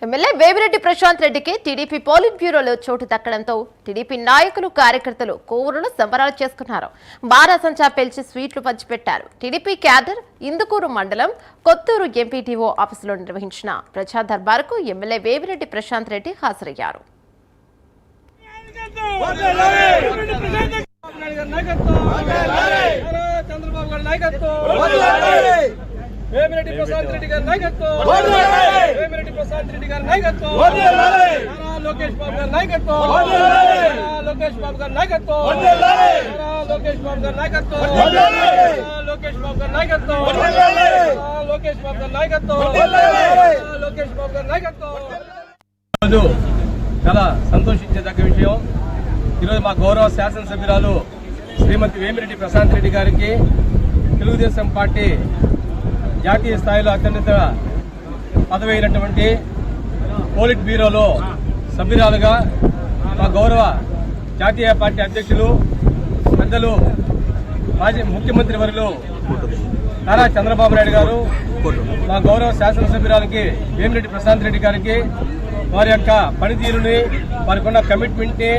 MLA Vemireddy Prashanth రెడ్డికి TDP polit బ్యూరోలో చోటు దక్కడంతో TDP నాయకులు కార్యకర్తలు కోవూరులో సంబరాలు చేసుకున్నారు. బారాసంచా పెంచి స్వీట్లు పంచిపెట్టారు. టీడీపీ క్యాడర్ ఇందుకూరు మండలం కొత్తూరు ఎంపీటీఓ ఆఫీసులో నిర్వహించిన ప్రజా దర్బారుకు ఎమ్మెల్యే వేమిరెడ్డి ప్రశాంత్ రెడ్డి హాజరయ్యారు. వేమిరెడ్డి ప్రశాంత్ రెడ్డి గారి నాయకత్వం, వేమిరెడ్డి ప్రశాంత్ రెడ్డి గారి నాయకత్వం, లోకేష్ బాబు గారి నాయకత్వం, లోకేష్ బాబు గారి నాయకత్వం, లోకేష్ బాబు గారి నాయకత్వం, లోకేష్ బాబు గారి నాయకత్వం, లోకేష్ బాబు గారి నాయకత్వం, లోకేష్ బాబు గారి నాయకత్వం. ఈరోజు చాలా సంతోషించేదగ్గ విషయం. ఈరోజు మా గౌరవ శాసనసభ్యురాలు శ్రీమతి వేమిరెడ్డి ప్రశాంత్ రెడ్డి గారికి తెలుగుదేశం పార్టీ జాతీయ స్థాయిలో అత్యున్నత పదవి అయినటువంటి పోలిట్ బ్యూరోలో సభ్యురాలుగా మా గౌరవ జాతీయ పార్టీ అధ్యక్షులు పెద్దలు మాజీ ముఖ్యమంత్రి వర్యులు నారా చంద్రబాబు నాయుడు గారు, మా గౌరవ శాసనసభ్యురాలకి వేమిరెడ్డి ప్రశాంత్ రెడ్డి గారికి వారి యొక్క పనితీరుని, వారికి ఉన్న కమిట్మెంట్ ని,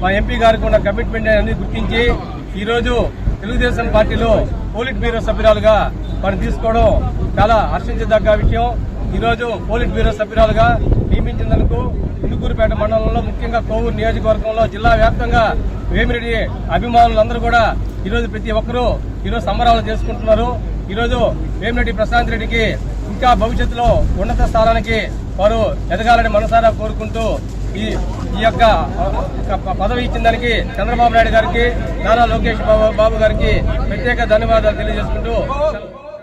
మా ఎంపీ గారికి ఉన్న కమిట్మెంట్ అన్ని గుర్తించి ఈరోజు తెలుగుదేశం పార్టీలో పోలిట్ బ్యూరో సభ్యురాలుగా వారిని తీసుకోవడం చాలా హర్షించదగ్గ విషయం. ఈరోజు పోలిట్ బ్యూరో సభ్యురాలుగా నియమించినందుకు ఇందుకూరుపేట మండలంలో, ముఖ్యంగా కోవూరు నియోజకవర్గంలో జిల్లా వ్యాప్తంగా వేమిరెడ్డి అభిమానులందరూ కూడా ఈరోజు ప్రతి ఒక్కరూ ఈరోజు సంబరాలు చేసుకుంటున్నారు. ఈరోజు వేమిరెడ్డి ప్రశాంత్ రెడ్డికి ఇంకా భవిష్యత్తులో ఉన్నత స్థానానికి వారు ఎదగాలని మనసారా కోరుకుంటూ ఈ యొక్క పదవి ఇచ్చిన దానికి చంద్రబాబు నాయుడు గారికి, నారా లోకేష్ బాబు గారికి ప్రత్యేక ధన్యవాదాలు తెలియజేసుకుంటూ